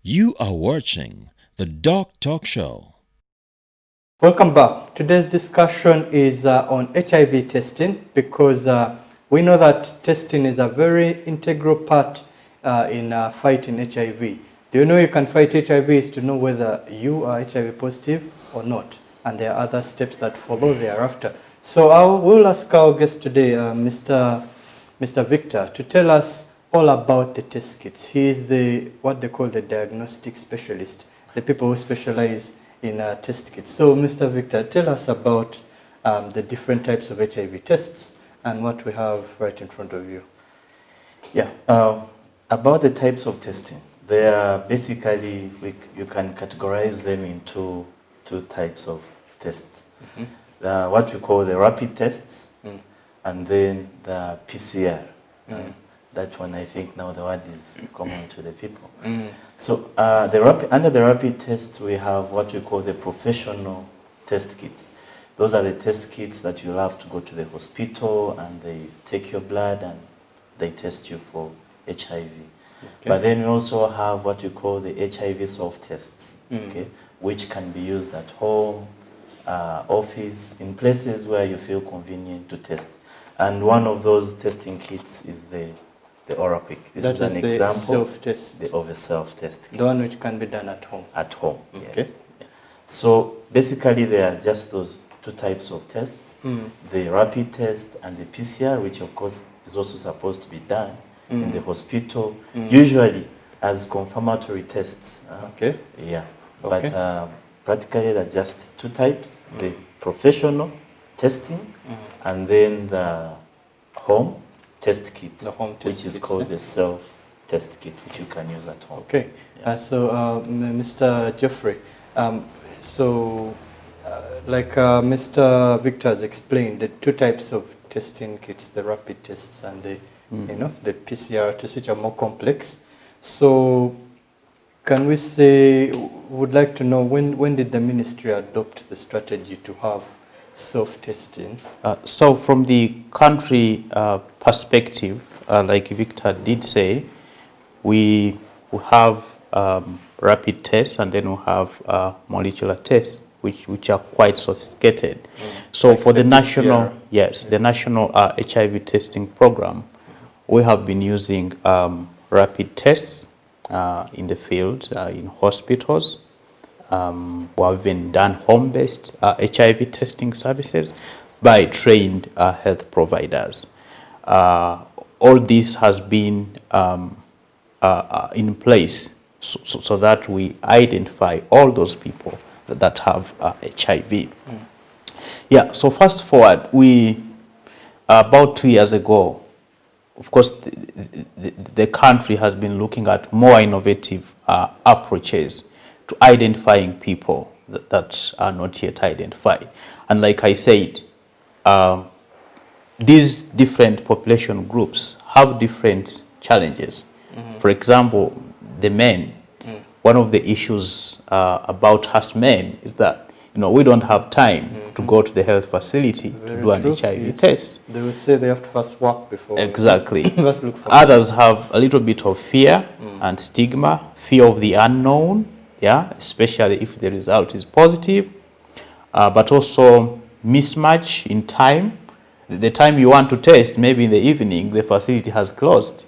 You are watching the DOCTALK show. Welcome back. Today's discussion is on HIV testing because we know that testing is a very integral part in fighting HIV. Do you know you can fight HIV is to know whether you are HIV positive or not, and there are other steps that follow thereafter. So I will ask our guest today, Mr. Victor, to tell us all about the test kits. He is what they call the diagnostic specialist, the people who specialize in test kits. So, Mr. Victor, tell us about the different types of HIV tests and what we have right in front of you. Yeah, about the types of testing, they are basically, you can categorize them into two types of tests. What we call the rapid tests and then the PCR. That one, I think now the word is common to the people. So under the rapid test, we have what we call the professional test kits. Those are the test kits that you'll have to go to the hospital and they take your blood and they test you for HIV. Okay. But then we also have what we call the HIV self-tests, okay, which can be used at home, office, in places where you feel convenient to test. And one of those testing kits is the Oral Quick. This is an example self-test. of a self-test kit. The one which can be done at home. At home, Okay. yes. Yeah. So basically there are just those two types of tests, the rapid test and the PCR, which of course is also supposed to be done in the hospital, usually as confirmatory tests. Okay. Yeah, Okay. but practically there are just two types, the professional testing and then the home test kit, which is called the self-test kit, which you can use at home. Okay. Yeah. So, Mr. Jeffrey, like Mr. Victor has explained, the two types of testing kits, the rapid tests and the, the PCR tests, which are more complex. So, can we say, would like to know when did the ministry adopt the strategy to have self-testing? So from the country perspective, like Victor did say, we have rapid tests and then we have molecular tests, which are quite sophisticated. So like for the national, the national HIV testing program, we have been using rapid tests in the field, in hospitals. We have even done home-based HIV testing services by trained health providers. All this has been in place so that we identify all those people that have HIV. Yeah, so fast forward, we, about 2 years ago, of course, the country has been looking at more innovative approaches to identifying people that are not yet identified. And like I said, these different population groups have different challenges. For example, the men, one of the issues about us men is that we don't have time to go to the health facility to do an HIV test. They will say they have to first work before. Exactly. Look for Others have a little bit of fear and stigma, fear of the unknown, especially if the result is positive, but also mismatch in time. The time you want to test, maybe in the evening, the facility has closed,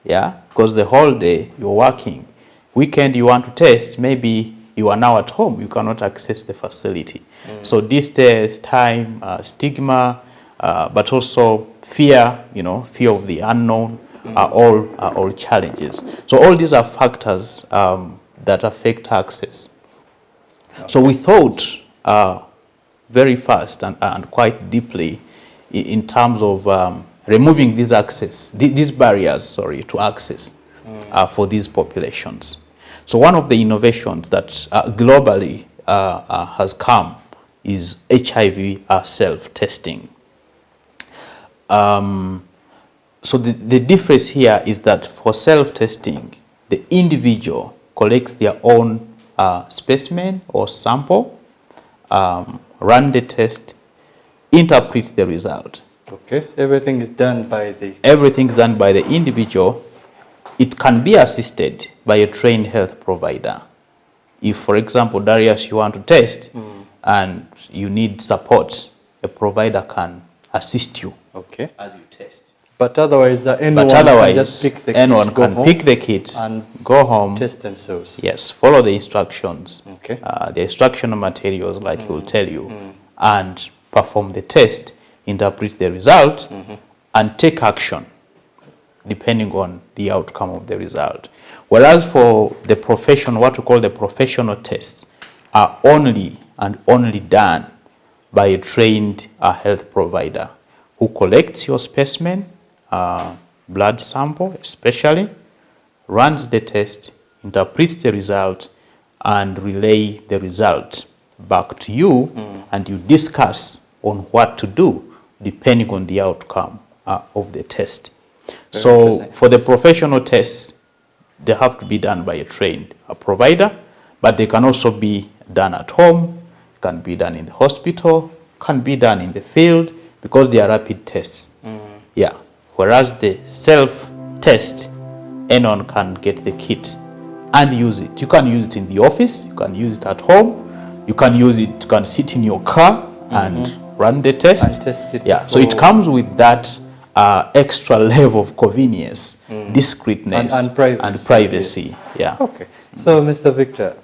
because the whole day you're working. Weekend you want to test, maybe you are now at home, you cannot access the facility. So distance, time, stigma, but also fear, fear of the unknown are all challenges. So all these are factors that affect access. So we thought very fast and quite deeply in terms of removing these barriers, to access for these populations. So one of the innovations that globally has come is HIV self-testing. So the difference here is that for self-testing, the individual collects their own specimen or sample, run the test, interprets the result. Okay, everything is done by the... Everything is done by the individual, it can be assisted by a trained health provider. If, for example, Darius, you want to test and you need support, a provider can assist you Okay. as you test. But otherwise, anyone But otherwise, can just pick the anyone kit, go can home pick the kits, and go home, test themselves. yes, follow the instructions, Okay. the instructional materials like he will tell you, and perform the test, interpret the result, and take action depending on the outcome of the result. Whereas for the profession, what we call the professional tests are only and only done by a trained health provider who collects your specimen, blood sample especially, runs the test, interprets the result, and relay the result back to you, and you discuss on what to do depending on the outcome of the test. So interesting. for the professional tests, they have to be done by a trained provider, but they can also be done at home, can be done in the hospital, can be done in the field, because they are rapid tests. Yeah. Whereas the self-test, anyone can get the kit and use it. You can use it in the office, you can use it at home, you can use it, you can sit in your car and run the test. And test it Yeah. So it before- comes with that extra level of convenience, discreetness, And privacy, and privacy. yes. Yeah. Okay. So, Mr. Victor,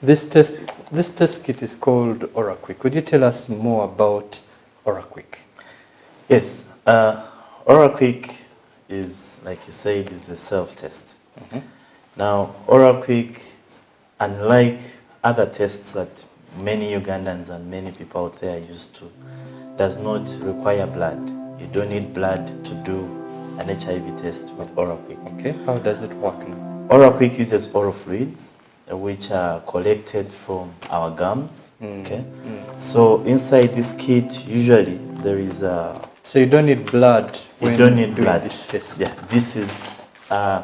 this test kit is called OraQuick. Could you tell us more about OraQuick? Yes, OraQuick is, like you said, is a self-test. Now, OraQuick, unlike other tests that many Ugandans and many people out there are used to, does not require blood. You don't need blood to do an HIV test with OraQuick. Okay. How does it work now? OraQuick uses oral fluids, which are collected from our gums. Okay. So inside this kit, usually there is a. So you don't need blood when You don't need doing blood. this test. Yeah, this is a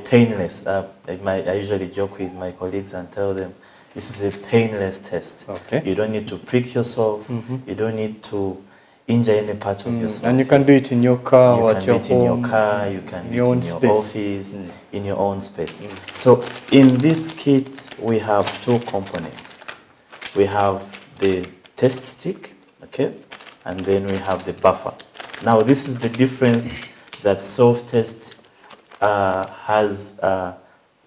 painless. I usually joke with my colleagues and tell them this is a painless test. Okay. You don't need to prick yourself. You don't need to injure any part of yourself. And you can do it in your car You or can at do your it in your home, car, you can in do your it own in your space. office, in your own space. So in this kit, we have two components. We have the test stick, okay, and then we have the buffer. Now this is the difference that self-test has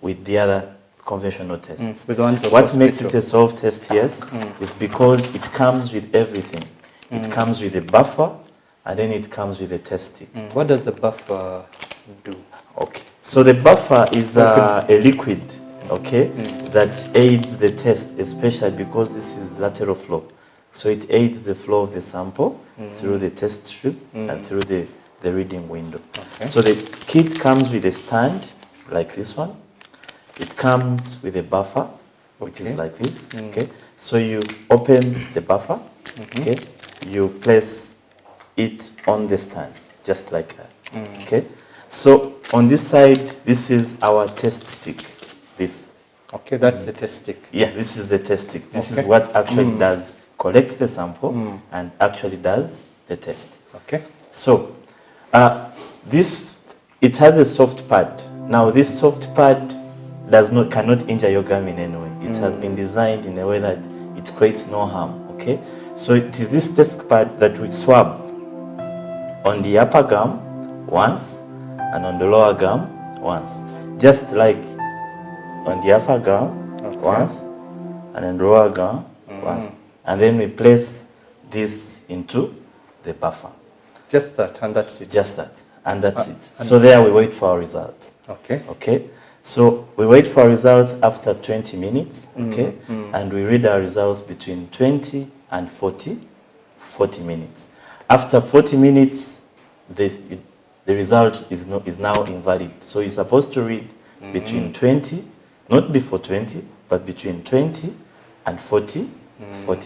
with the other conventional tests. With the ones of What makes it hospital. a self-test, yes, is because it comes with everything. It comes with a buffer, and then it comes with a test stick. What does the buffer do? Okay. So the buffer is a liquid, okay, that aids the test, especially because this is lateral flow. So it aids the flow of the sample through the test strip and through the reading window. Okay. So the kit comes with a stand like this one. It comes with a buffer, which is Okay. like this. Okay. So you open the buffer. Okay. You place it on the stand, just like that. Okay. So on this side, this is our test stick. This. Okay, that's the test stick. Yeah, this is the test stick. This Okay. is what actually does, collects the sample and actually does the test. Okay. So it has a soft pad. Now this soft pad cannot injure your gum in any way. It has been designed in a way that it creates no harm. Okay. So it is this test pad that we swab on the upper gum once and on the lower gum once, just like on the upper gum once and on the lower gum once, and then we place this into the buffer. Just that, and that's it. Just that, and that's it. So there we wait for our result. Okay. Okay. So we wait for our results after 20 minutes. Okay. And we read our results between 20 and 40 minutes. After 40 minutes, the result is now invalid. So you're supposed to read between 20, not before 20, but between 20 and 40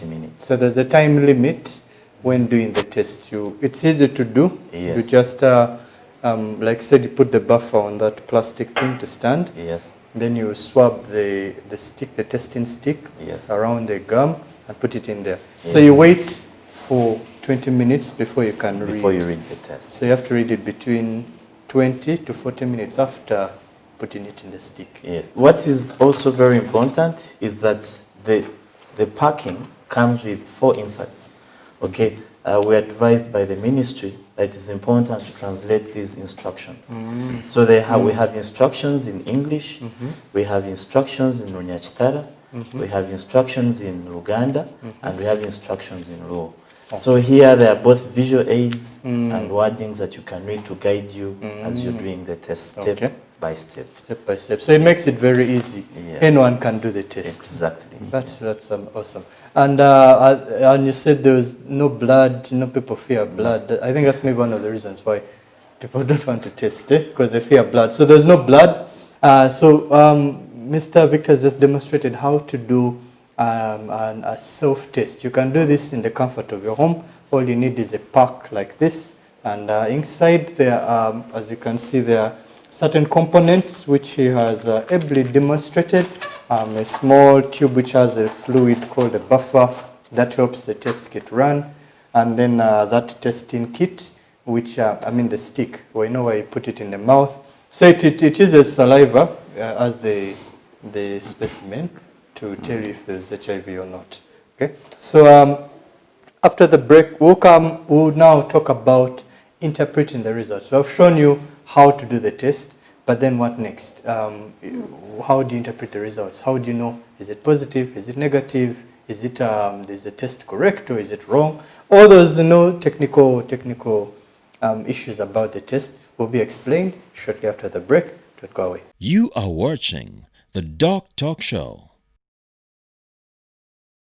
minutes. So there's a time limit when doing the test. It's easy to do. Yes. You just, like I said, you put the buffer on that plastic thing to stand. Yes. Then you swab the stick, the testing stick, Yes. around the gum and put it in there. So you wait for 20 minutes before you can read. Before you read the test. So you have to read it between 20 to 40 minutes after putting it in the stick. Yes. What is also very important is that the packing comes with 4 inserts. Okay. We're advised by the ministry that it is important to translate these instructions. So we have instructions in English, we have instructions in Runyachitara, we have instructions in Luganda, and we have instructions in Luo. So here there are both visual aids and wordings that you can read to guide you as you're doing the test step by step. Step by step. So it makes it very easy. Yes. Anyone can do the test. Exactly. That's awesome. And you said there was no blood, people fear blood. I think that's maybe one of the reasons why people don't want to test it, because they fear blood. So there's no blood. Mr. Victor has just demonstrated how to do a self-test. You can do this in the comfort of your home. All you need is a pack like this, and inside there, as you can see, there are certain components which he has ably demonstrated. A small tube which has a fluid called a buffer that helps the test kit run, and then that testing kit, which the stick, we know where you put it in the mouth. So it uses saliva as the specimen to tell you if there's HIV or not. Okay. So after the break, we'll now talk about interpreting the results. So I've shown you how to do the test, but then what next? How do you interpret the results? How do you know, is it positive, is it negative, is the test correct or is it wrong? All those technical issues about the test will be explained shortly after the break. Don't go away. You are watching the DOCTALK Show.